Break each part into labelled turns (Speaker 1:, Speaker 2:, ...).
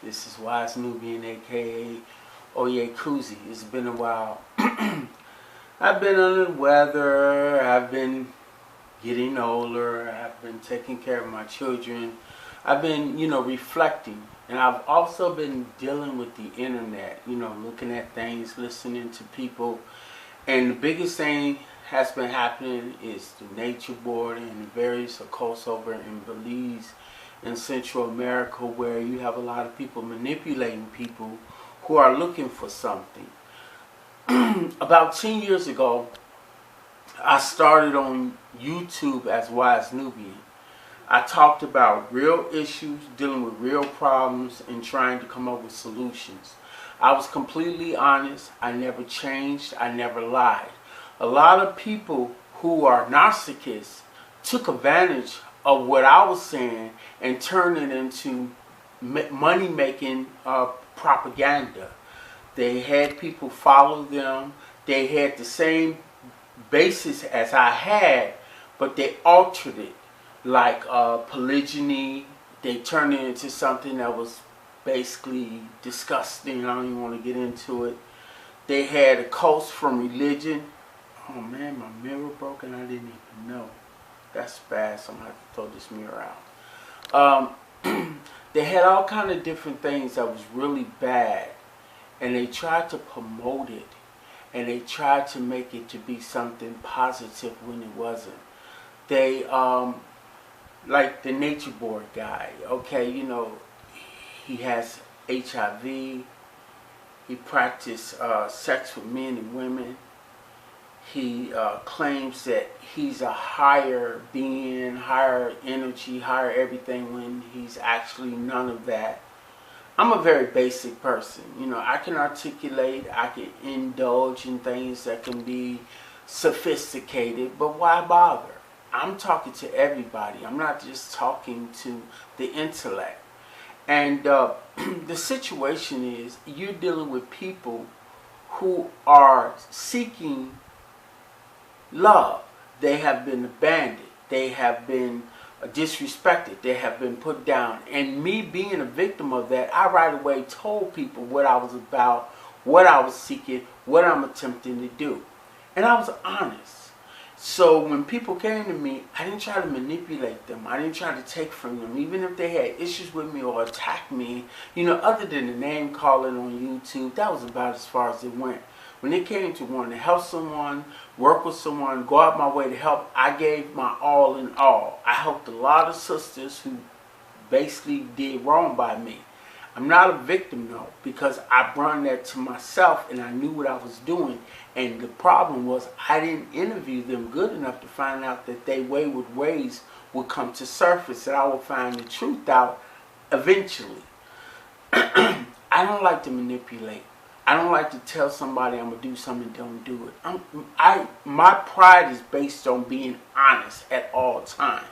Speaker 1: This is Wise Nubian, aka Oye Kuzi. It's been a while. I've been under the weather. I've been getting older. I've been taking care of my children. I've been, reflecting. And I've also been dealing with the internet, looking at things, listening to people. And the biggest thing has been happening is the nature board and the various occults over in Belize in Central America, where you have a lot of people manipulating people who are looking for something. About 10 years ago, I started on YouTube as Wise Nubian. I talked about real issues, dealing with real problems, and trying to come up with solutions. I was completely honest. I never changed. I never lied. A lot of people who are narcissists took advantage of what I was saying and turned it into money-making propaganda. They had people follow them. They had the same basis as I had, but they altered it. Like polygyny, they turned it into something that was basically disgusting. I don't even want to get into it. They had a cult from religion. Oh man, my mirror broke and I didn't even know. That's bad, so I'm going to have to throw this mirror out. They had all kind of different things that was really bad, and they tried to promote it, and they tried to make it to be something positive when it wasn't. They, like the nature board guy, okay, he has HIV, he practiced sex with men and women. He claims that he's a higher being, higher energy, higher everything, when he's actually none of that. I'm a very basic person. I can articulate, I can indulge in things that can be sophisticated, but why bother? I'm talking to everybody. I'm not just talking to the intellect. And the situation is, you're dealing with people who are seeking love. They have been abandoned. They have been disrespected. They have been put down. And me being a victim of that, I right away told people what I was about, what I was seeking, what I'm attempting to do. And I was honest. So when people came to me, I didn't try to manipulate them. I didn't try to take from them, even if they had issues with me or attacked me. Other than the name calling on YouTube, that was about as far as it went. When it came to wanting to help someone, work with someone, go out my way to help, I gave my all in all. I helped a lot of sisters who basically did wrong by me. I'm not a victim though, because I brought that to myself and I knew what I was doing. And the problem was, I didn't interview them good enough to find out that their wayward ways would come to surface, and I would find the truth out eventually. I don't like to manipulate. I don't like to tell somebody I'm going to do something and don't do it. My pride is based on being honest at all times.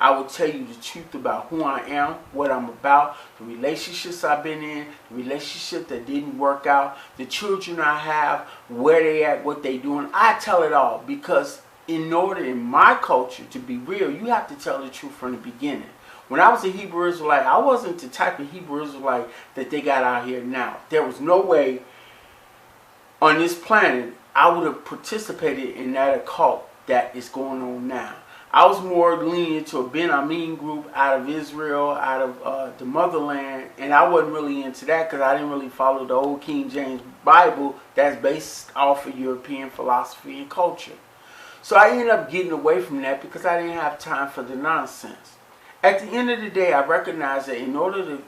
Speaker 1: I will tell you the truth about who I am, what I'm about, the relationships I've been in, the relationship that didn't work out, the children I have, where they at, what they doing. I tell it all, because in order in my culture to be real, you have to tell the truth from the beginning. When I was a Hebrew Israelite, I wasn't the type of Hebrew Israelite that they got out here now. There was no way on this planet I would have participated in that occult that is going on now. I was more lenient to a Ben Amin group out of Israel, out of the motherland, and I wasn't really into that because I didn't really follow the old King James Bible that's based off of European philosophy and culture. So I ended up getting away from that because I didn't have time for the nonsense. At the end of the day, I recognize that in order to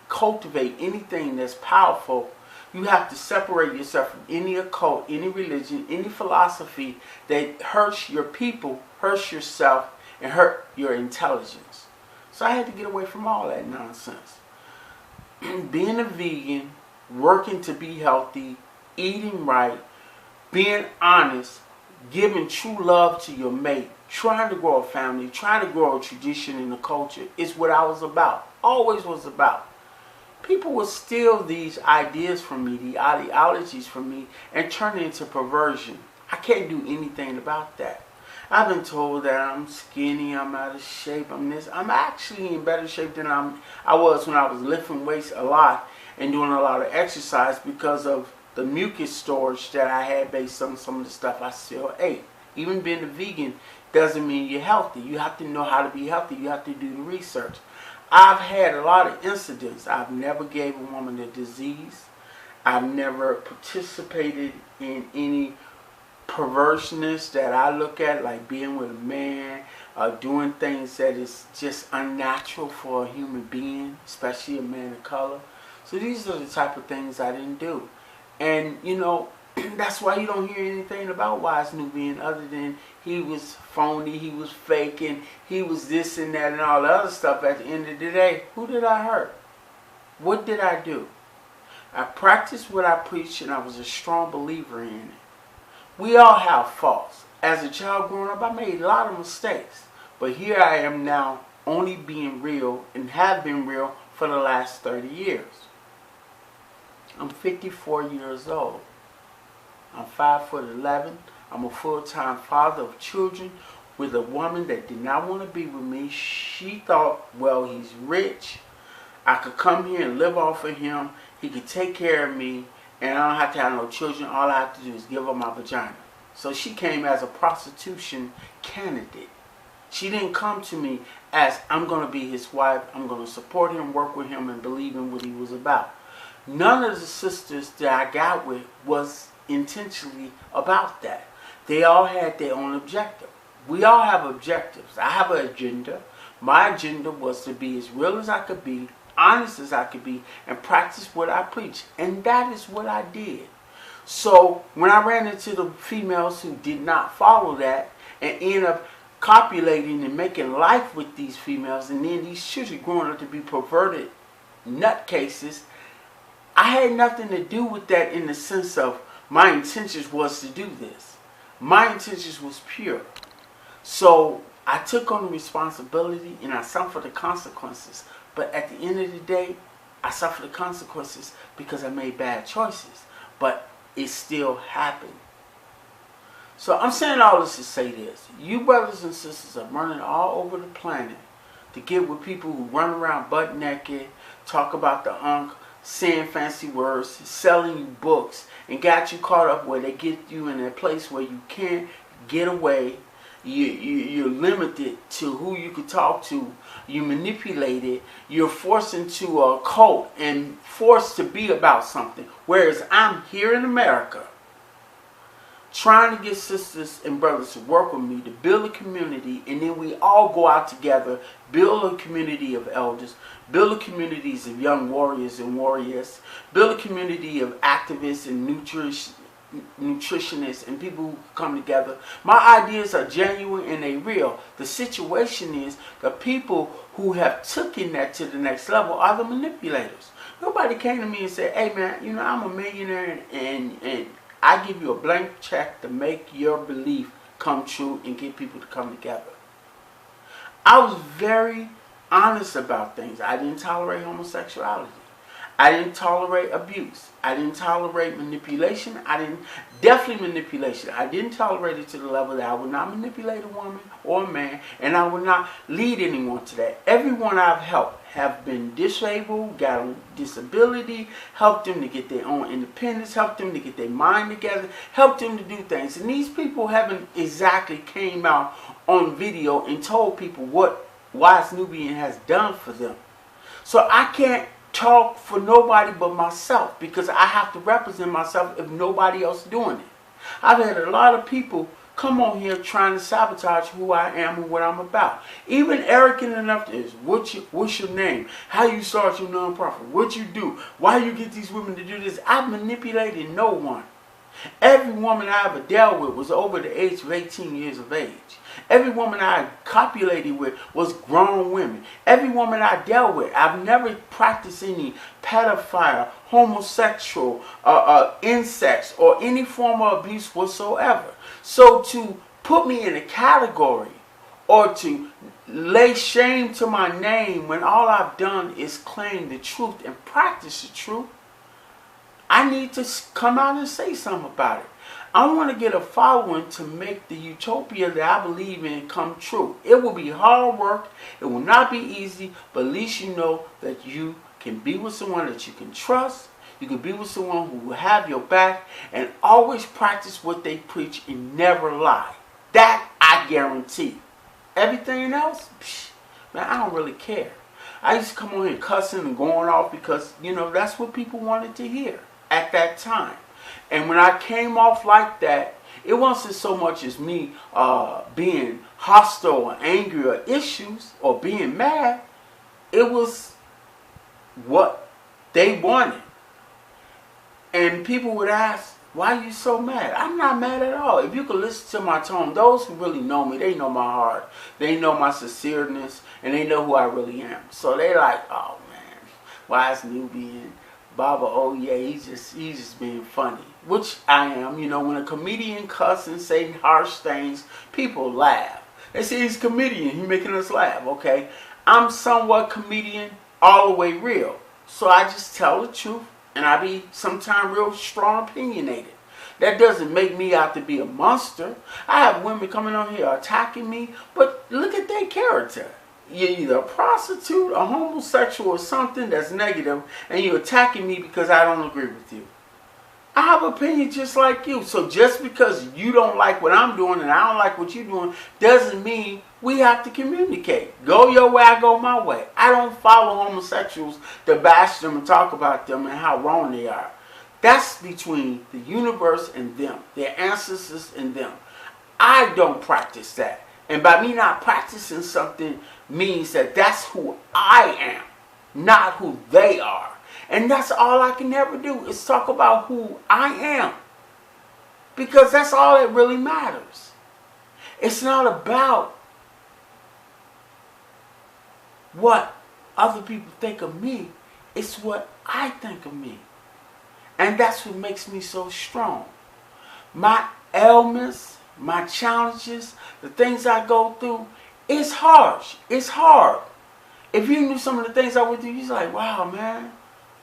Speaker 1: cultivate anything that's powerful, you have to separate yourself from any occult, any religion, any philosophy that hurts your people, hurts yourself, and hurt your intelligence. So I had to get away from all that nonsense. Being a vegan, working to be healthy, eating right, being honest, giving true love to your mate, trying to grow a family, trying to grow a tradition in the culture is what I was about. Always was about. People will steal these ideas from me, the ideologies from me, and turn it into perversion. I can't do anything about that. I've been told that I'm skinny, I'm out of shape, I'm this. I'm actually in better shape than I was when I was lifting weights a lot and doing a lot of exercise because of the mucus storage that I had based on some of the stuff I still ate. Even being a vegan doesn't mean you're healthy. You have to know how to be healthy. You have to do the research. I've had a lot of incidents. I've never gave a woman a disease. I've never participated in any perverseness that I look at, like being with a man, doing things that is just unnatural for a human being, especially a man of color. So these are the type of things I didn't do. And, you know, that's why you don't hear anything about Wise Nubian other than he was phony, he was faking, he was this and that and all the other stuff. At the end of the day, who did I hurt? What did I do? I practiced what I preached, and I was a strong believer in it. We all have faults. As a child growing up, I made a lot of mistakes. But here I am now, only being real, and have been real for the last 30 years. I'm 54 years old. I'm 5'11". I'm a full-time father of children with a woman that did not want to be with me. She thought, well, he's rich. I could come here and live off of him. He could take care of me, and I don't have to have no children. All I have to do is give her my vagina. So she came as a prostitution candidate. She didn't come to me as, I'm going to be his wife. I'm going to support him, work with him, and believe in what he was about. None of the sisters that I got with was intentionally about that. They all had their own objective. We all have objectives. I have an agenda. My agenda was to be as real as I could be, honest as I could be, and practice what I preach. And that is what I did. So when I ran into the females who did not follow that and end up copulating and making life with these females, and then these children growing up to be perverted nutcases, I had nothing to do with that in the sense of my intentions was to do this. My intentions was pure. So I took on the responsibility and I suffered the consequences. But at the end of the day, I suffered the consequences because I made bad choices. But it still happened. So I'm saying all this to say this. You brothers and sisters are running all over the planet to get with people who run around butt naked, talk about the unk, saying fancy words, selling you books, and got you caught up where they get you in a place where you can't get away. You're limited to who you could talk to. You're manipulated. You're forced into a cult and forced to be about something. Whereas I'm here in America trying to get sisters and brothers to work with me to build a community, and then we all go out together, build a community of elders, build a communities of young warriors and warriors, build a community of activists and nutritionists and people who come together. My ideas are genuine and they real. The situation is the people who have taken that to the next level are the manipulators. Nobody came to me and said, hey man, you know, I'm a millionaire and I give you a blank check to make your belief come true and get people to come together. I was very honest about things. I didn't tolerate homosexuality. I didn't tolerate abuse. I didn't tolerate manipulation. Definitely manipulation. I didn't tolerate it to the level that I would not manipulate a woman or a man, and I would not lead anyone to that. Everyone I've helped have been disabled, got a disability, helped them to get their own independence, helped them to get their mind together, helped them to do things. And these people haven't exactly came out on video and told people what Wise Nubian has done for them. So I can't talk for nobody but myself because I have to represent myself if nobody else doing it. I've had a lot of people come on here trying to sabotage who I am and what I'm about. Even arrogant enough to is, what's your name? How you start your nonprofit? What you do? Why you get these women to do this? I've manipulated no one. Every woman I ever dealt with was over the age of 18 years of age. Every woman I copulated with was grown women. Every woman I dealt with, I've never practiced any pedophile, homosexual, incest, or any form of abuse whatsoever. So to put me in a category or to lay shame to my name when all I've done is claim the truth and practice the truth, I need to come out and say something about it. I want to get a following to make the utopia that I believe in come true. It will be hard work. It will not be easy, but at least you know that you can be with someone that you can trust. You can be with someone who will have your back and always practice what they preach and never lie. That I guarantee. Everything else, man, I don't really care. I used to come on here cussing and going off because, that's what people wanted to hear at that time. And when I came off like that, it wasn't so much as me being hostile or angry or issues or being mad. It was what they wanted. And people would ask, why are you so mad? I'm not mad at all. If you could listen to my tone, those who really know me, they know my heart. They know my sincereness, and they know who I really am. So they like, oh man, why is Nubian? Baba, oh yeah, he's just being funny. Which I am. When a comedian cuss and say harsh things, people laugh. They say he's a comedian, he's making us laugh, okay? I'm somewhat comedian, all the way real. So I just tell the truth, and I be sometimes real strong opinionated. That doesn't make me out to be a monster. I have women coming on here attacking me, but look at their character. You're either a prostitute, a homosexual, or something that's negative, and you're attacking me because I don't agree with you. I have an opinion just like you. So just because you don't like what I'm doing and I don't like what you're doing doesn't mean we have to communicate. Go your way, I go my way. I don't follow homosexuals to bash them and talk about them and how wrong they are. That's between the universe and them, their ancestors and them. I don't practice that. And by me not practicing something means that that's who I am, not who they are. And that's all I can ever do is talk about who I am. Because that's all that really matters. It's not about what other people think of me. It's what I think of me. And that's what makes me so strong. My ailments, my challenges, the things I go through, it's harsh. It's hard. If you knew some of the things I went through, you're like, wow, man.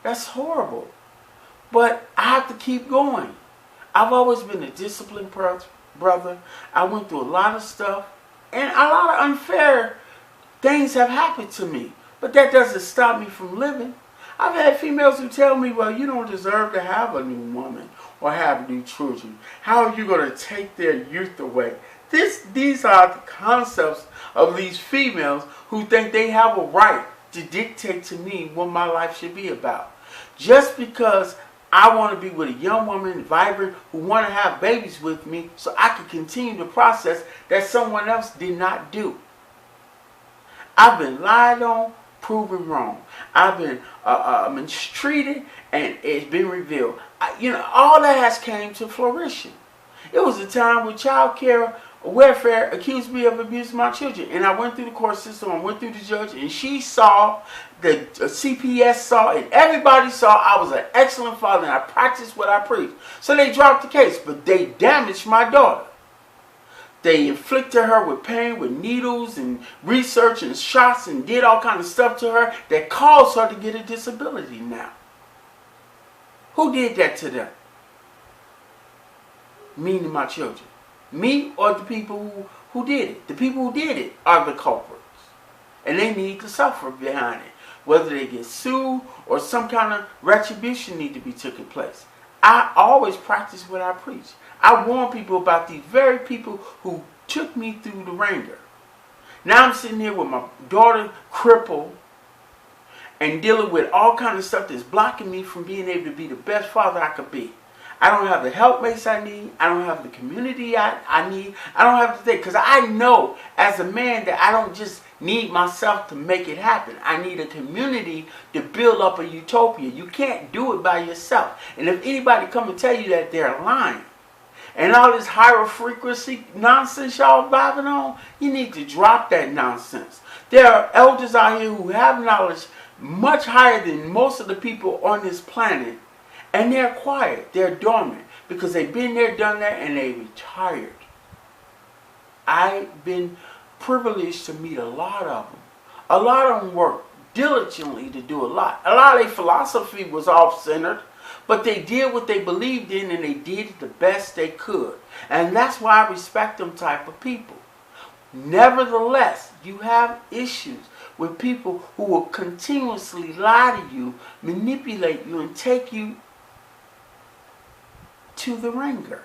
Speaker 1: That's horrible. But I have to keep going. I've always been a disciplined brother. I went through a lot of stuff. And a lot of unfair things have happened to me. But that doesn't stop me from living. I've had females who tell me, well, you don't deserve to have a new woman or have new children. How are you going to take their youth away? These are the concepts of these females who think they have a right to dictate to me what my life should be about. Just because I want to be with a young woman, vibrant, who want to have babies with me so I can continue the process that someone else did not do. I've been lied on, proven wrong. I've been mistreated, and it's been revealed. All that has came to fruition. It was a time when child care welfare accused me of abusing my children, and I went through the court system, I went through the judge, and she saw, the CPS saw, and everybody saw I was an excellent father and I practiced what I preached. So they dropped the case, but they damaged my daughter. They inflicted her with pain, with needles and research and shots, and did all kind of stuff to her that caused her to get a disability now. Who did that to them? Me and my children. Me or the people who did it. The people who did it are the culprits. And they need to suffer behind it. Whether they get sued or some kind of retribution need to be taking place. I always practice what I preach. I warn people about these very people who took me through the ringer. Now I'm sitting here with my daughter crippled and dealing with all kind of stuff that's blocking me from being able to be the best father I could be. I don't have the helpmates I need. I don't have the community I need. I don't have the thing. Because I know as a man that I don't just need myself to make it happen. I need a community to build up a utopia. You can't do it by yourself. And if anybody come and tell you that, they're lying. And all this higher frequency nonsense y'all vibing on, you need to drop that nonsense. There are elders out here who have knowledge much higher than most of the people on this planet. And they're quiet, they're dormant, because they've been there, done that, and they retired. I've been privileged to meet a lot of them. A lot of them work diligently to do a lot. A lot of their philosophy was off-centered, But they did what they believed in, and they did it the best they could. And that's why I respect them type of people. Nevertheless, you have issues with people who will continuously lie to you, manipulate you, and take you to the ringer.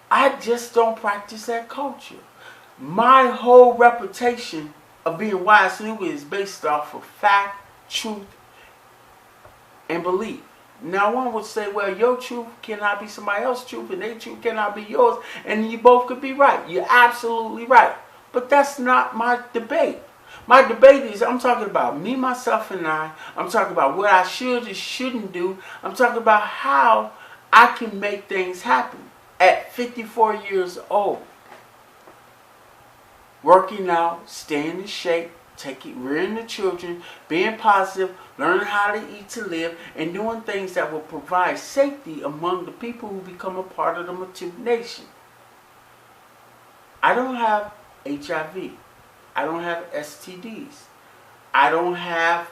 Speaker 1: I just don't practice that culture. My whole reputation of being wise Nubian is based off of fact, truth, and belief. Now one would say, well, your truth cannot be somebody else's truth, and their truth cannot be yours, and you both could be right. You're absolutely right. But that's not my debate. My debate is, I'm talking about me, myself, and I. I'm talking about what I should and shouldn't do. I'm talking about how I can make things happen at 54 years old. Working out, staying in shape, rearing the children, being positive, learning how to eat to live, and doing things that will provide safety among the people who become a part of the Matute Nation. I don't have HIV. I don't have STDs. I don't have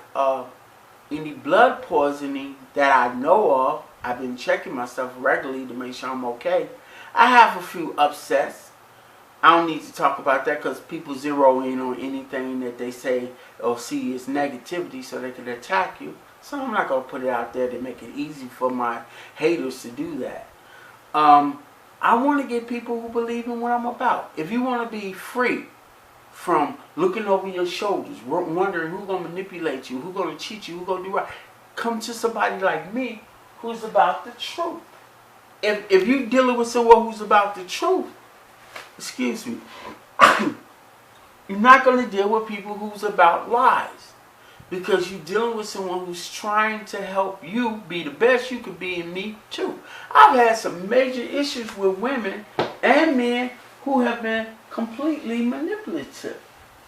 Speaker 1: any blood poisoning that I know of. I've been checking myself regularly to make sure I'm okay. I have a few upsets. I don't need to talk about that because people zero in on anything that they say or see as negativity so they can attack you. So I'm not going to put it out there to make it easy for my haters to do that. I want to get people who believe in what I'm about. If you want to be free from looking over your shoulders, wondering who's going to manipulate you, who's going to cheat you, who's going to do right, come to somebody like me who's about the truth. If you're dealing with someone who's about the truth, excuse me, you're not going to deal with people who's about lies, because you're dealing with someone who's trying to help you be the best you could be, and me too. I've had some major issues with women and men who have been completely manipulative.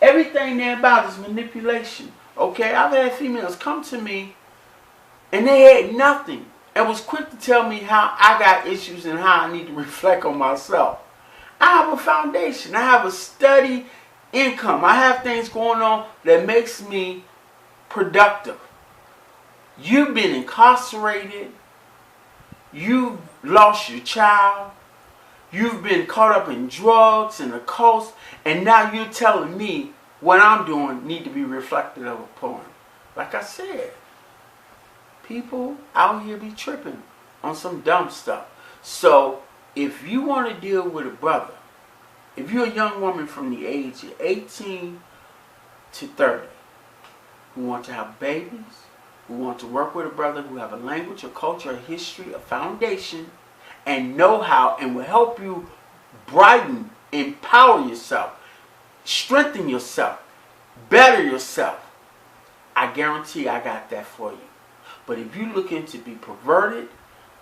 Speaker 1: Everything they're about is manipulation. Okay, I've had females come to me and they had nothing and was quick to tell me how I got issues and how I need to reflect on myself. I have a foundation. I have a steady income. I have things going on that makes me productive. You've been incarcerated. You've lost your child. You've been caught up in drugs and occults, and now you're telling me what I'm doing need to be reflected upon. Like I said, people out here be tripping on some dumb stuff. So if you want to deal with a brother, if you're a young woman from the age of 18 to 30 who want to have babies, who want to work with a brother who have a language, a culture, a history, a foundation, and know-how, and will help you brighten, empower yourself, strengthen yourself, better yourself, I guarantee I got that for you. But if you're looking to be perverted,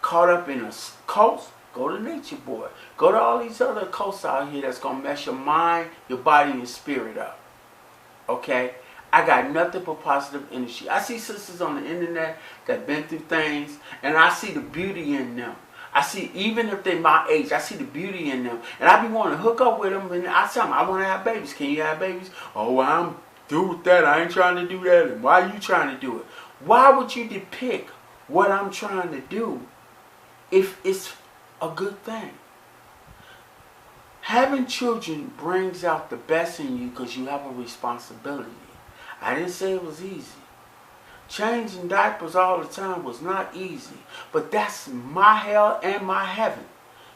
Speaker 1: caught up in a cult, go to Nature Boy. Go to all these other cults out here that's going to mess your mind, your body, and your spirit up. Okay? I got nothing but positive energy. I see sisters on the internet that been through things, and I see the beauty in them. I see, even if they're my age, I see the beauty in them. And I be wanting to hook up with them, and I tell them, I want to have babies. Can you have babies? Oh, well, I'm through with that. I ain't trying to do that. And why are you trying to do it? Why would you depict what I'm trying to do if it's a good thing? Having children brings out the best in you because you have a responsibility. I didn't say it was easy. Changing diapers all the time was not easy. But that's my hell and my heaven.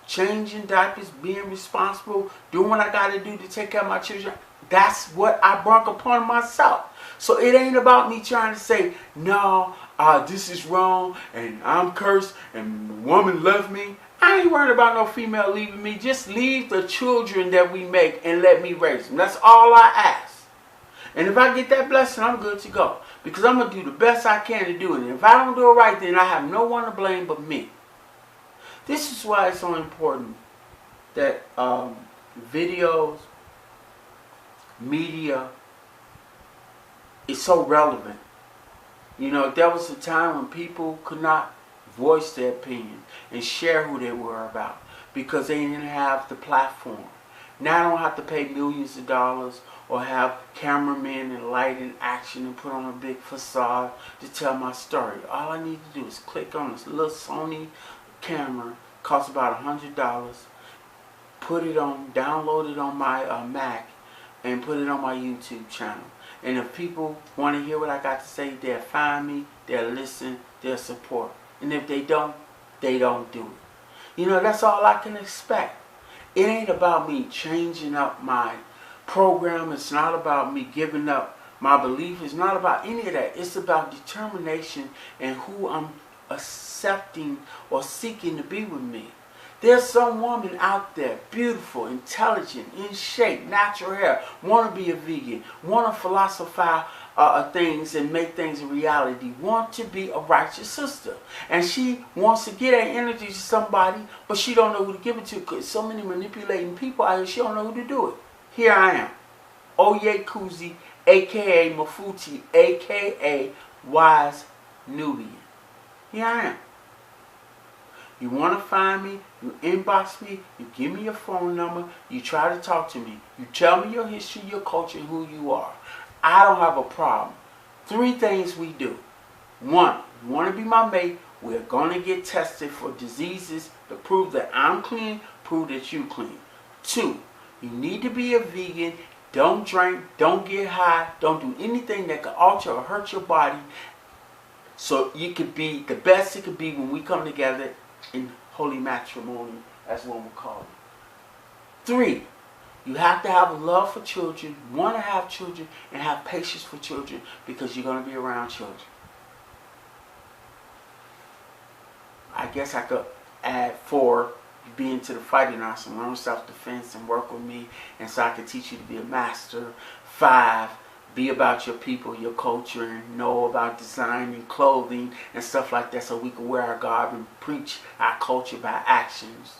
Speaker 1: Changing diapers, being responsible, doing what I got to do to take care of my children. That's what I brought upon myself. So it ain't about me trying to say, no, this is wrong, and I'm cursed, and the woman left me. I ain't worried about no female leaving me. Just leave the children that we make and let me raise them. That's all I ask. And if I get that blessing, I'm good to go. Because I'm going to do the best I can to do it. And if I don't do it right, then I have no one to blame but me. This is why it's so important that videos, media is so relevant. You know, there was a time when people could not voice their opinion and share who they were about because they didn't have the platform. Now I don't have to pay millions of dollars or have cameramen and light and action and put on a big facade to tell my story. All I need to do is click on this little Sony camera, costs about $100, put it on, download it on my Mac, and put it on my YouTube channel. And if people want to hear what I got to say, they'll find me, they'll listen, they'll support. And if they don't do it. You know, that's all I can expect. It ain't about me changing up my program. It's not about me giving up my belief. It's not about any of that. It's about determination and who I'm accepting or seeking to be with me. There's some woman out there, beautiful, intelligent, in shape, natural hair, want to be a vegan, want to philosophize things and make things a reality, want to be a righteous sister. And she wants to get that energy to somebody, but she don't know who to give it to because so many manipulating people out here, she don't know who to do it. Here I am, Oye Kuzi, a.k.a. Mafuti, a.k.a. Wise Nubian. Here I am. You want to find me, you inbox me, you give me your phone number, you try to talk to me. You tell me your history, your culture, who you are. I don't have a problem. 3 things we do. 1, you want to be my mate, we're going to get tested for diseases to prove that I'm clean, prove that you clean. 2, you need to be a vegan, don't drink, don't get high, don't do anything that could alter or hurt your body so you could be the best it could be when we come together in holy matrimony, as one would call it. 3, you have to have a love for children, want to have children, and have patience for children because you're going to be around children. I guess I could add 4, be into the fighting arts and learn self-defense and work with me, and so I can teach you to be a master. 5, be about your people, your culture, and know about design and clothing and stuff like that so we can wear our garb and preach our culture by actions.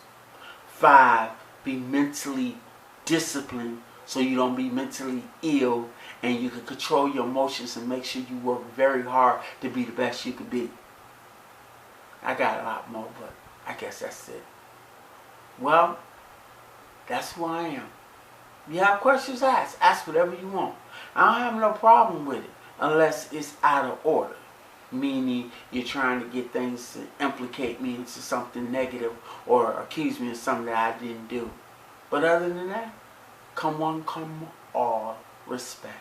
Speaker 1: 5, be mentally disciplined so you don't be mentally ill and you can control your emotions and make sure you work very hard to be the best you can be. I got a lot more, but I guess that's it. Well, that's who I am. You have questions, ask whatever you want. I don't have no problem with it unless it's out of order, meaning you're trying to get things to implicate me into something negative or accuse me of something that I didn't do. But other than that, come one, come all, respect.